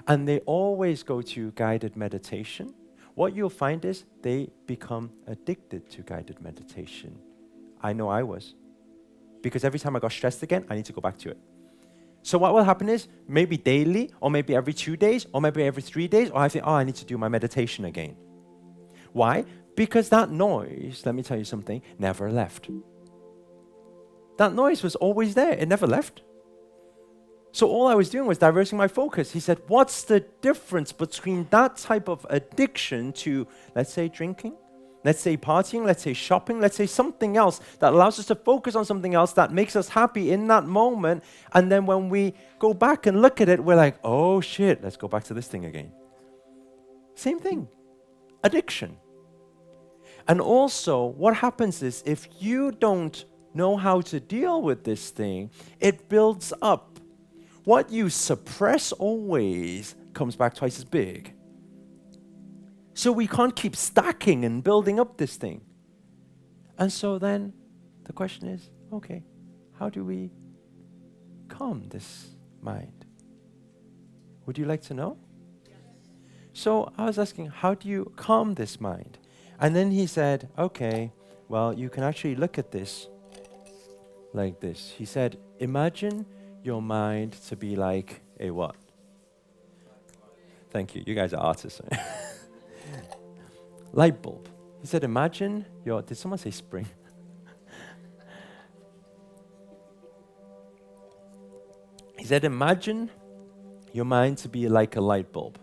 and they always go to guided meditation, what you'll find is they become addicted to guided meditation. I know I was. Because every time I got stressed again, I need to go back to it. So what will happen is maybe daily, or maybe every 2 days, or maybe every 3 days, or I think, I need to do my meditation again. Why? Because that noise, let me tell you something, never left. That noise was always there. It never left. So all I was doing was diverting my focus. He said, what's the difference between that type of addiction to, let's say, drinking? Let's say partying, let's say shopping, let's say something else that allows us to focus on something else that makes us happy in that moment. And then when we go back and look at it, we're like, oh shit, let's go back to this thing again. Same thing, addiction. And also what happens is if you don't know how to deal with this thing, it builds up. What you suppress always comes back twice as big. So we can't keep stacking and building up this thing. And so then the question is, okay, how do we calm this mind? Would you like to know? Yes. So I was asking, how do you calm this mind? And then he said, okay, well, you can actually look at this like this. He said, imagine your mind to be like a what? Thank you. You guys are artists. Light bulb. He said, imagine your, did someone say spring? He said, imagine your mind to be like a light bulb.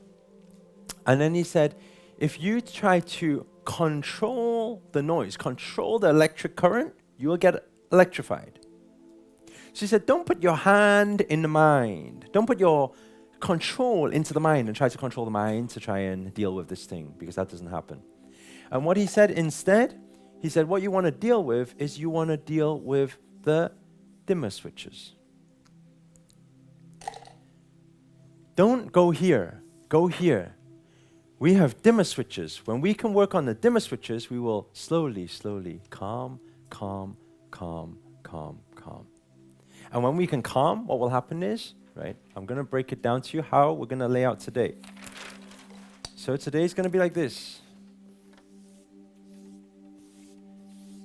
And then he said, if you try to control the noise, control the electric current, you will get electrified. So he said, don't put your hand in the mind. Don't put your control into the mind and try to control the mind to try and deal with this thing, because that doesn't happen. And what he said instead, he said what you want to deal with is you want to deal with the dimmer switches. Don't go here, go here. We have dimmer switches. When we can work on the dimmer switches, we will slowly, slowly calm, calm, calm, calm, calm. And when we can calm, what will happen is, right, I'm going to break it down to you how we're going to lay out today. So today is going to be like this.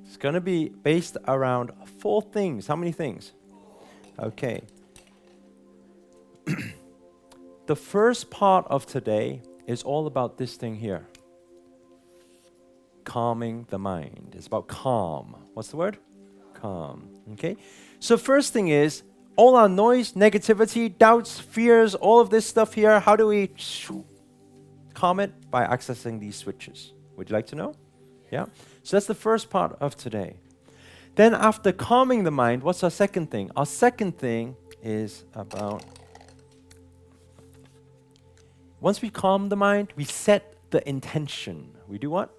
It's going to be based around 4 things. How many things? Okay. The first part of today is all about this thing here. Calming the mind. It's about calm. What's the word? Calm. Okay? So first thing is, all our noise, negativity, doubts, fears, all of this stuff here, how do we calm it? By accessing these switches. Would you like to know? Yeah? So that's the first part of today. Then after calming the mind, what's our second thing? Our second thing is about, once we calm the mind, we set the intention. We do what?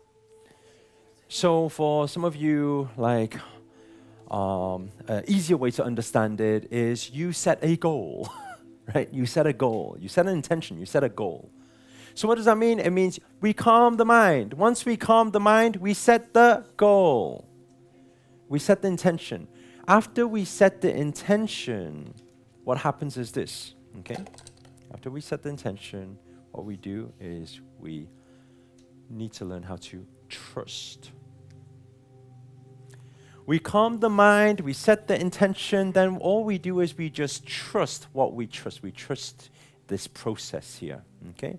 So for some of you, like, easier way to understand it is you set a goal, right? You set a goal. You set an intention. You set a goal. So what does that mean? It means we calm the mind. Once we calm the mind, we set the goal. We set the intention. After we set the intention, what happens is this, okay? After we set the intention, what we do is we need to learn how to trust. We calm the mind, we set the intention, then all we do is we just trust what we trust. We trust this process here, okay?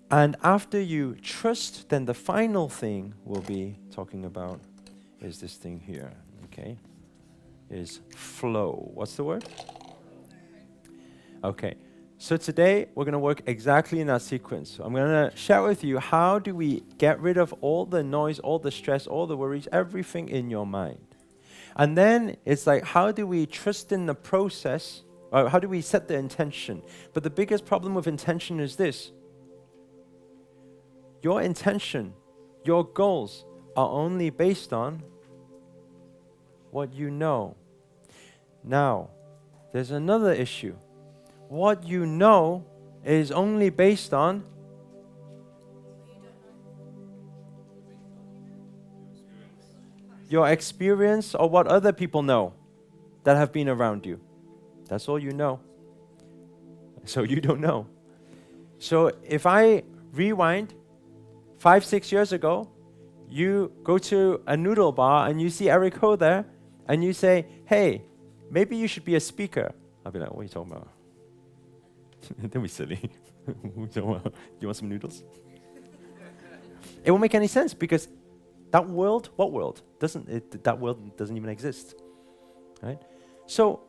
And after you trust, then the final thing we'll be talking about is this thing here, okay? Is flow. What's the word? Okay. So today, we're going to work exactly in that sequence. I'm going to share with you how do we get rid of all the noise, all the stress, all the worries, everything in your mind. And then it's like, how do we trust in the process? Or how do we set the intention? But the biggest problem with intention is this. Your intention, your goals are only based on what you know. Now, there's another issue. What you know is only based on your experience or what other people know that have been around you. That's all you know. So you don't know. So if I rewind 5-6 years ago, you go to a noodle bar and you see Eric Ho there and you say, hey, maybe you should be a speaker. I'll be like, what are you talking about? Don't be silly. Do you want some noodles? It won't make any sense because that world, what world? That world doesn't even exist. Right? So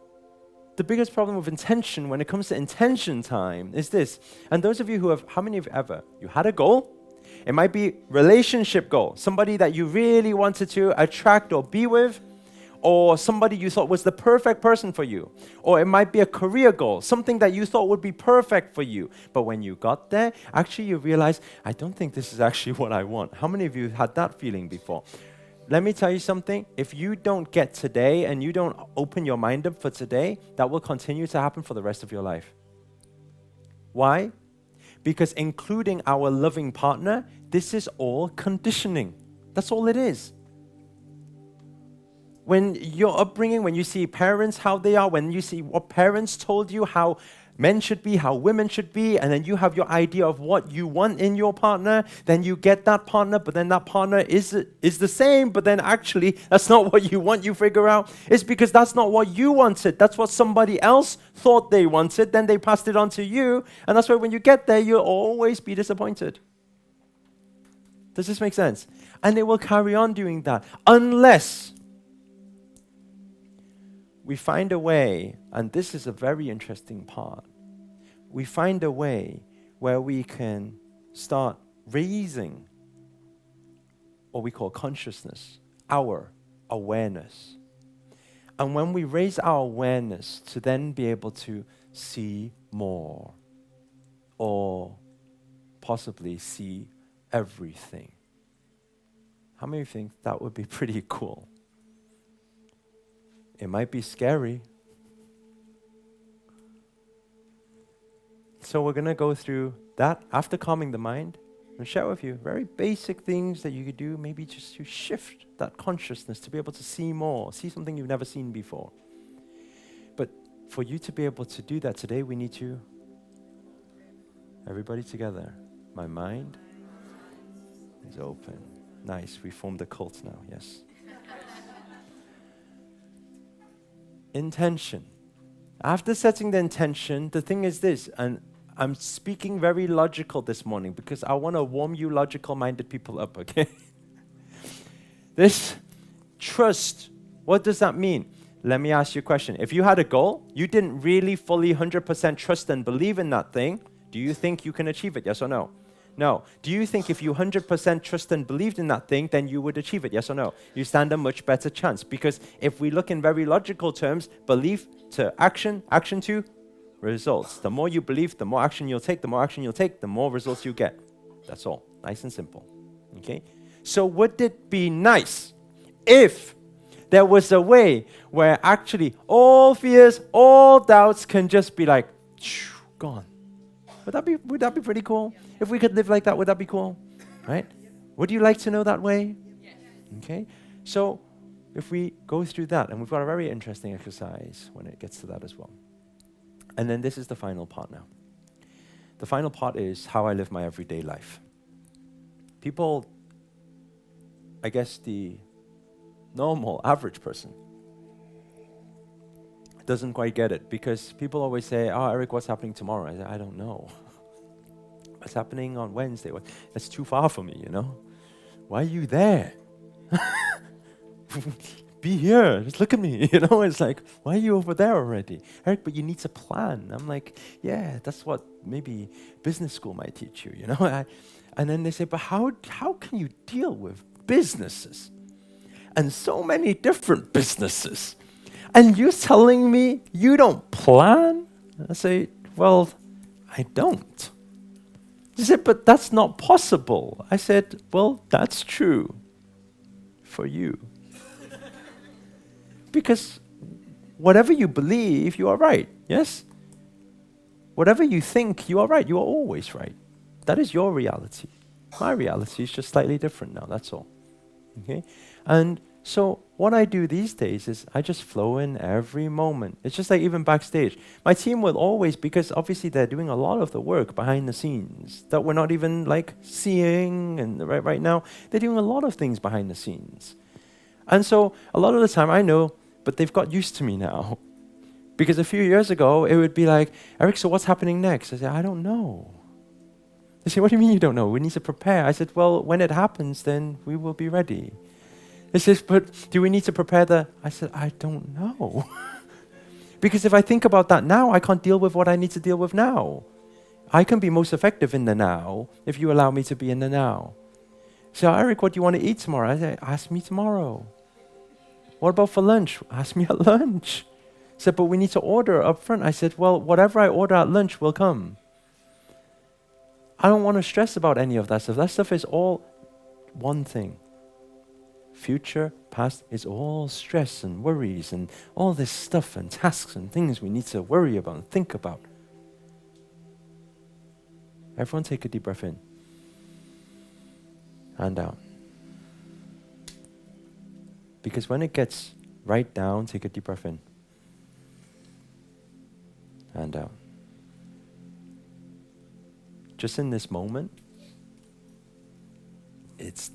the biggest problem with intention when it comes to intention time is this. And those of you who have, how many of you ever, you had a goal? It might be relationship goal, somebody that you really wanted to attract or be with, or somebody you thought was the perfect person for you. Or it might be a career goal, something that you thought would be perfect for you. But when you got there, actually you realize, I don't think this is actually what I want. How many of you had that feeling before? Let me tell you something. If you don't get today and you don't open your mind up for today, that will continue to happen for the rest of your life. Why? Because including our loving partner, this is all conditioning. That's all it is. When your upbringing, when you see parents, how they are, when you see what parents told you how men should be, how women should be, and then you have your idea of what you want in your partner, then you get that partner, but then that partner is the same, but then actually that's not what you want, you figure out. It's because that's not what you wanted. That's what somebody else thought they wanted, then they passed it on to you, and that's why when you get there, you'll always be disappointed. Does this make sense? And it will carry on doing that, unless we find a way, and this is a very interesting part, we find a way where we can start raising what we call consciousness, our awareness. And when we raise our awareness to then be able to see more, or possibly see everything. How many think that would be pretty cool? It might be scary. So we're going to go through that after calming the mind and share with you very basic things that you could do, maybe just to shift that consciousness to be able to see more, see something you've never seen before. But for you to be able to do that today, we need to, everybody together, my mind is open. Nice, we formed a cult now, yes. Intention. After setting the intention, the thing is this, and I'm speaking very logical this morning because I want to warm you logical-minded people up, okay? This trust, what does that mean? Let me ask you a question. If you had a goal, you didn't really fully 100% trust and believe in that thing, do you think you can achieve it, yes or no? No. Do you think if you 100% trust and believed in that thing, then you would achieve it? Yes or no? You stand a much better chance. Because if we look in very logical terms, belief to action, action to results. The more you believe, the more action you'll take. The more action you'll take, the more results you get. That's all. Nice and simple. Okay? So would it be nice If there was a way where actually all fears, all doubts can just be like, gone. Would that be pretty cool? If we could live like that, would that be cool? Right? Would you like to know that way? Okay. So if we go through that, and we've got a very interesting exercise when it gets to that as well. And then this is the final part now. The final part is how I live my everyday life. People, I guess the normal, average person doesn't quite get it, because people always say, oh, Eric, what's happening tomorrow? I say, I don't know. What's happening on Wednesday? That's too far for me, you know? Why are you there? Be here, just look at me, you know? It's like, why are you over there already? Eric, but you need to plan. I'm like, yeah, that's what maybe business school might teach you, you know? And then they say, but how can you deal with businesses? And so many different businesses. And you're telling me you don't plan? I say, well, I don't. He said, but that's not possible. I said, well, that's true for you. Because whatever you believe, you are right, yes? Whatever you think, you are right. You are always right. That is your reality. My reality is just slightly different now, that's all. Okay? And so what I do these days is I just flow in every moment. It's just like even backstage. My team will always, because obviously they're doing a lot of the work behind the scenes that we're not even like seeing, and right now, they're doing a lot of things behind the scenes. And so a lot of the time I know, but they've got used to me now. Because a few years ago, it would be like, Eric, so what's happening next? I said, I don't know. They say, what do you mean you don't know? We need to prepare. I said, well, when it happens, then we will be ready. They says, but do we need to prepare I said, I don't know. Because if I think about that now, I can't deal with what I need to deal with now. I can be most effective in the now if you allow me to be in the now. So, Eric, what do you want to eat tomorrow? I said, ask me tomorrow. What about for lunch? Ask me at lunch. I said, but we need to order up front. I said, well, whatever I order at lunch will come. I don't want to stress about any of that stuff. That stuff is all one thing. Future, past is all stress and worries and all this stuff and tasks and things we need to worry about and think about. Everyone take a deep breath in and out. Because when it gets right down, take a deep breath in and out. Just in this moment,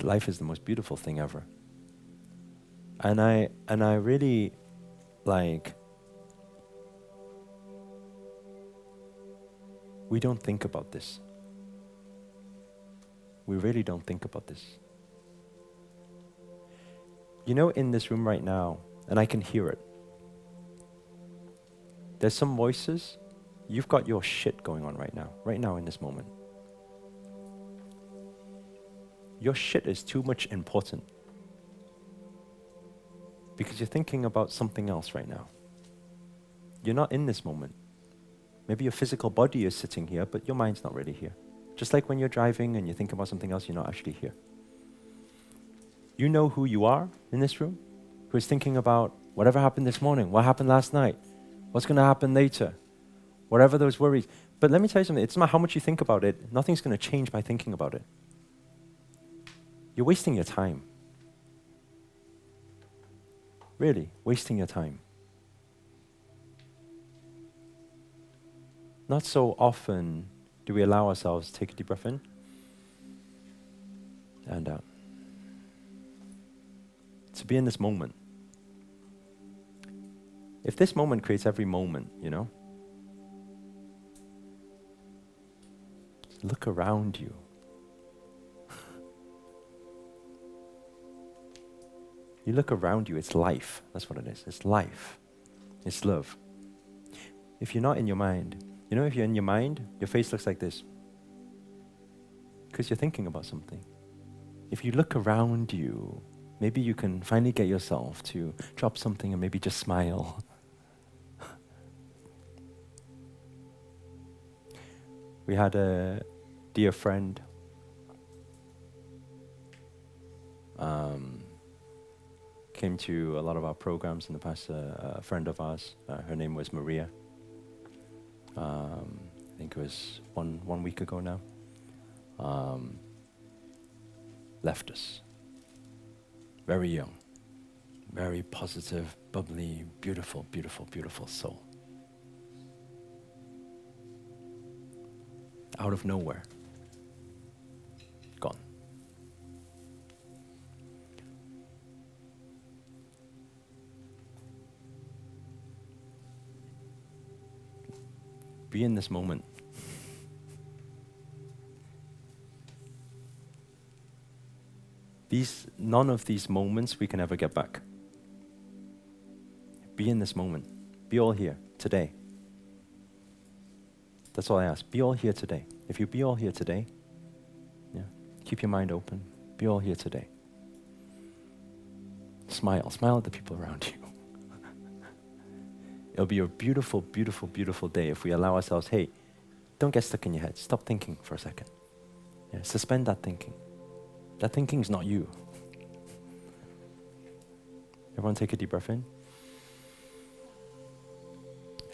life is the most beautiful thing ever. And I really we don't think about this. We really don't think about this. You know, in this room right now, and I can hear it, there's some voices, you've got your shit going on right now in this moment. Your shit is too much important. Because you're thinking about something else right now. You're not in this moment. Maybe your physical body is sitting here, but your mind's not really here. Just like when you're driving and you think about something else, you're not actually here. You know who you are in this room, who is thinking about whatever happened this morning, what happened last night, what's going to happen later, whatever those worries. But let me tell you something, it's not how much you think about it. Nothing's going to change by thinking about it. You're wasting your time. Really, wasting your time. Not so often do we allow ourselves to take a deep breath in and out. To be in this moment. If this moment creates every moment, you know, look around you. You look around you, it's life. That's what it is. It's life. It's love. If you're not in your mind, you know, if you're in your mind, your face looks like this. Because you're thinking about something. If you look around you, maybe you can finally get yourself to drop something and maybe just smile. We had a dear friend. came to a lot of our programs in the past. A friend of ours, her name was Maria. I think it was one week ago now. Left us. Very young, very positive, bubbly, beautiful, beautiful, beautiful soul. Out of nowhere. Gone. Be in this moment. None of these moments we can ever get back. Be in this moment. Be all here today. That's all I ask. Be all here today. If you be all here today, yeah, keep your mind open. Be all here today. Smile. Smile at the people around you. It'll be a beautiful, beautiful, beautiful day if we allow ourselves, hey, don't get stuck in your head. Stop thinking for a second. Yeah, suspend that thinking. That thinking is not you. Everyone take a deep breath in.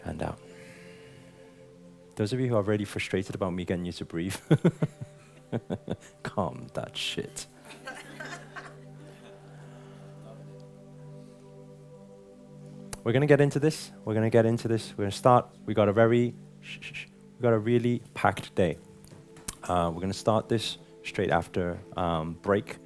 And out. Those of you who are already frustrated about me getting you to breathe, calm that shit. We're going to get into this. We're going to start. We got a really packed day. We're going to start this straight after break.